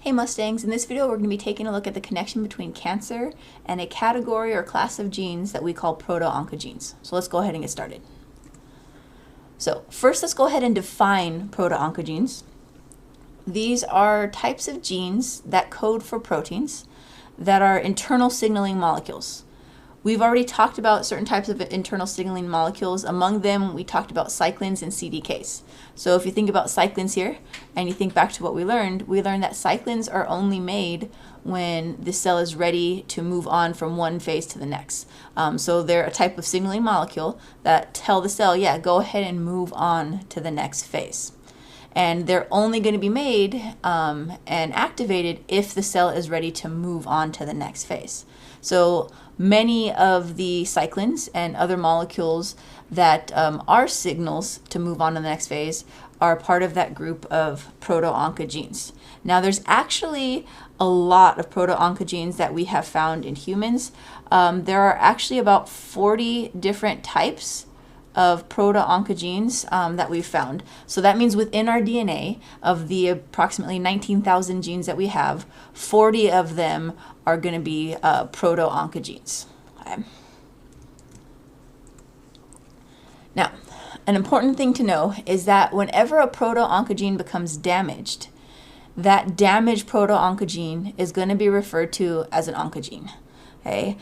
Hey Mustangs, in this video we're going to be taking a look at the connection between cancer and a category or class of genes that we call Proto Oncogenes. So let's go ahead and get started. So first let's go ahead and define Proto Oncogenes. These are types of genes that code for proteins that are internal signaling molecules. We've already talked about certain types of internal signaling molecules. Among them, we talked about cyclins and CDKs. So if you think about cyclins here, and you think back to what we learned that cyclins are only made when the cell is ready to move on from one phase to the next. So they're a type of signaling molecule that tell the cell, yeah, go ahead and move on to the next phase. And they're only going to be made and activated if the cell is ready to move on to the next phase. So many of the cyclins and other molecules that are signals to move on to the next phase are part of that group of Proto Oncogenes. Now there's actually a lot of Proto Oncogenes that we have found in humans. There are actually about 40 different types of Proto Oncogenes that we've found. So that means within our DNA, of the approximately 19,000 genes that we have, 40 of them are going to be Proto Oncogenes. Okay. Now, an important thing to know is that whenever a Proto Oncogene becomes damaged, that damaged Proto Oncogene is going to be referred to as an oncogene. Okay,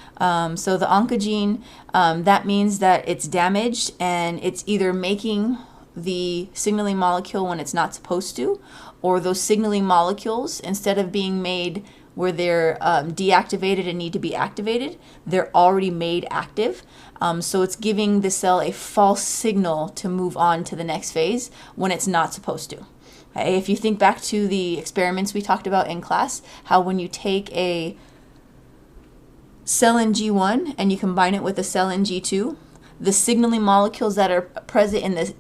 so the oncogene, that means that it's damaged and it's either making the signaling molecule when it's not supposed to, or those signaling molecules, instead of being made where they're deactivated and need to be activated, they're already made active. So it's giving the cell a false signal to move on to the next phase when it's not supposed to. Okay, if you think back to the experiments we talked about in class, how when you take a cell in G1 and you combine it with a cell in G2, the signaling molecules that are present in the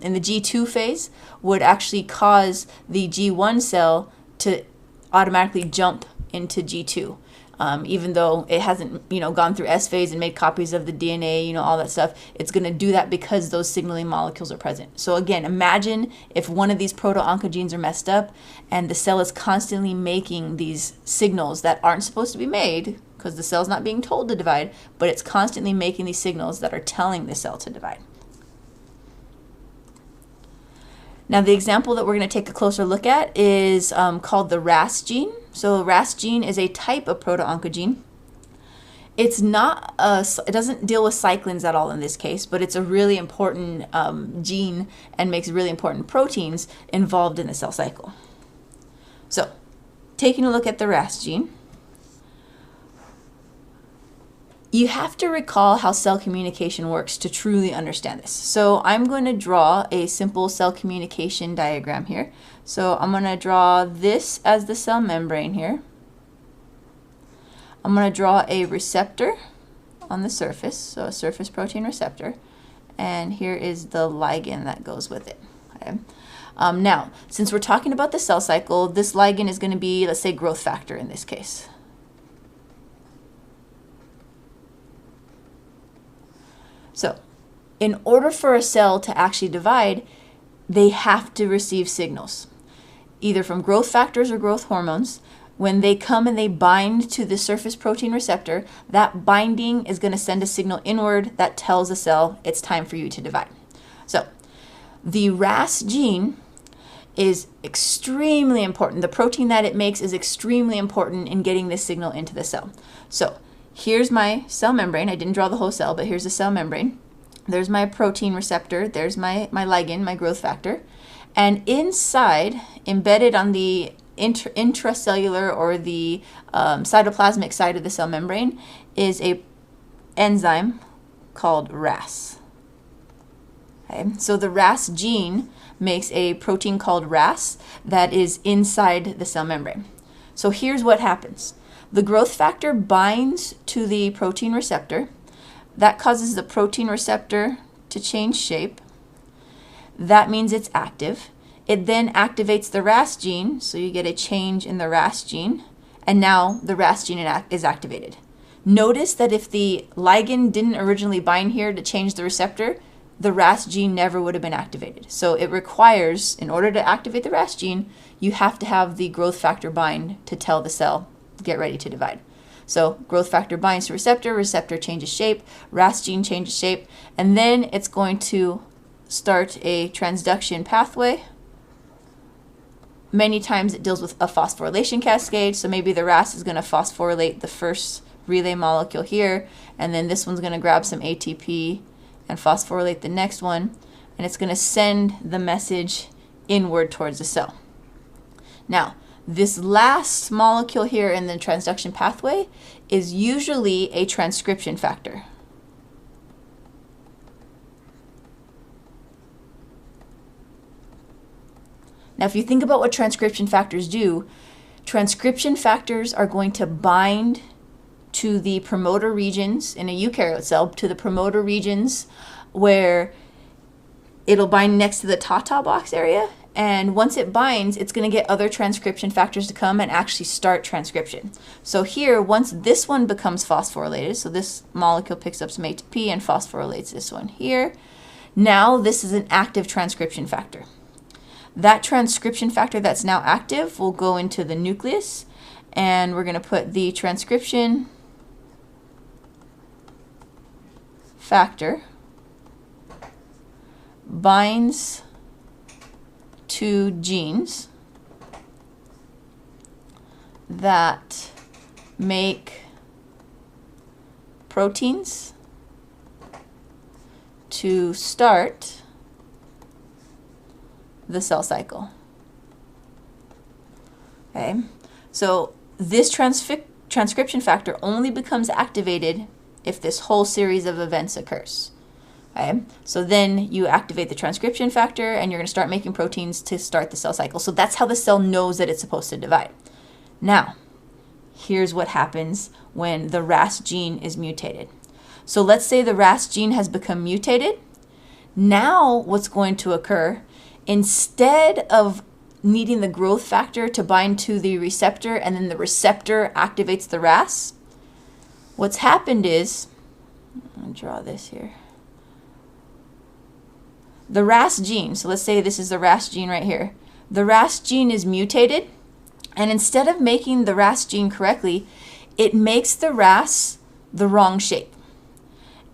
in the G2 phase would actually cause the G1 cell to automatically jump into G2, even though it hasn't gone through S phase and made copies of the DNA, all that stuff. It's going to do that because those signaling molecules are present. So again, imagine if one of these Proto Oncogenes are messed up and the cell is constantly making these signals that aren't supposed to be made because the cell's not being told to divide, but it's constantly making these signals that are telling the cell to divide. Now the example that we're going to take a closer look at is called the RAS gene. So the RAS gene is a type of Proto Oncogene. It's not it doesn't deal with cyclins at all in this case, but it's a really important gene and makes really important proteins involved in the cell cycle. So taking a look at the RAS gene, you have to recall how cell communication works to truly understand this. So I'm going to draw a simple cell communication diagram here. So I'm going to draw this as the cell membrane here. I'm going to draw a receptor on the surface, so a surface protein receptor. And here is the ligand that goes with it. Okay. Now, since we're talking about the cell cycle, this ligand is going to be, let's say, growth factor in this case. So, in order for a cell to actually divide, they have to receive signals, either from growth factors or growth hormones. When they come and they bind to the surface protein receptor, that binding is going to send a signal inward that tells the cell it's time for you to divide. So, the RAS gene is extremely important. The protein that it makes is extremely important in getting this signal into the cell. So, here's my cell membrane. I didn't draw the whole cell, but here's the cell membrane. There's my protein receptor. There's my ligand, my growth factor. And inside, embedded on the intracellular or the cytoplasmic side of the cell membrane, is a enzyme called RAS. Okay? So the RAS gene makes a protein called RAS that is inside the cell membrane. So here's what happens. The growth factor binds to the protein receptor. That causes the protein receptor to change shape. That means it's active. It then activates the RAS gene, so you get a change in the RAS gene, and now the RAS gene is activated. Notice that if the ligand didn't originally bind here to change the receptor, the RAS gene never would have been activated. So it requires, in order to activate the RAS gene, you have to have the growth factor bind to tell the cell, get ready to divide. So growth factor binds to receptor, receptor changes shape, RAS gene changes shape, and then it's going to start a transduction pathway. Many times it deals with a phosphorylation cascade, so maybe the RAS is going to phosphorylate the first relay molecule here, and then this one's going to grab some ATP and phosphorylate the next one, and it's going to send the message inward towards the cell. Now, this last molecule here in the transduction pathway is usually a transcription factor. Now, if you think about what transcription factors do, transcription factors are going to bind to the promoter regions in a eukaryote cell, to the promoter regions where it'll bind next to the TATA box area. And once it binds, it's going to get other transcription factors to come and actually start transcription. So here, once this one becomes phosphorylated, so this molecule picks up some ATP and phosphorylates this one here, now this is an active transcription factor. That transcription factor that's now active will go into the nucleus, and we're going to put the transcription factor binds to genes that make proteins to start the cell cycle. Okay, so this transcription factor only becomes activated if this whole series of events occurs. Okay, so then you activate the transcription factor and you're going to start making proteins to start the cell cycle. So that's how the cell knows that it's supposed to divide. Now, here's what happens when the RAS gene is mutated. So let's say the RAS gene has become mutated. Now what's going to occur, instead of needing the growth factor to bind to the receptor and then the receptor activates the RAS, what's happened is, I'll draw this here. The RAS gene, so let's say this is the RAS gene right here. The RAS gene is mutated, and instead of making the RAS gene correctly, it makes the RAS the wrong shape.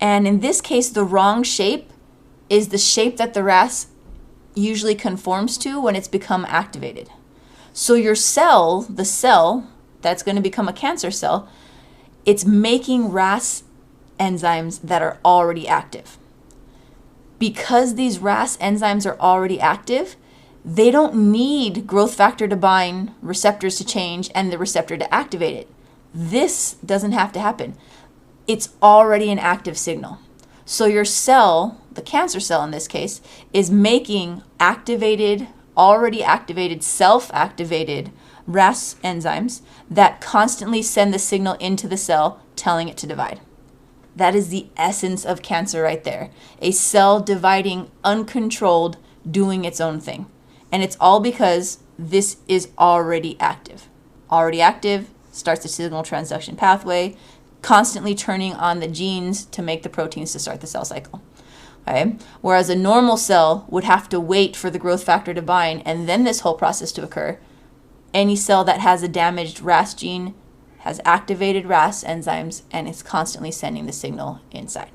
And in this case, the wrong shape is the shape that the RAS usually conforms to when it's become activated. So your cell, the cell that's going to become a cancer cell, it's making RAS enzymes that are already active. Because these RAS enzymes are already active, they don't need growth factor to bind, receptors to change, and the receptor to activate it. This doesn't have to happen. It's already an active signal. So your cell, the cancer cell in this case, is making activated, already activated, self-activated RAS enzymes that constantly send the signal into the cell telling it to divide. That is the essence of cancer right there. A cell dividing uncontrolled, doing its own thing. And it's all because this is already active. Already active, starts the signal transduction pathway, constantly turning on the genes to make the proteins to start the cell cycle. Okay? Whereas a normal cell would have to wait for the growth factor to bind and then this whole process to occur. Any cell that has a damaged RAS gene has activated RAS enzymes and is constantly sending the signal inside.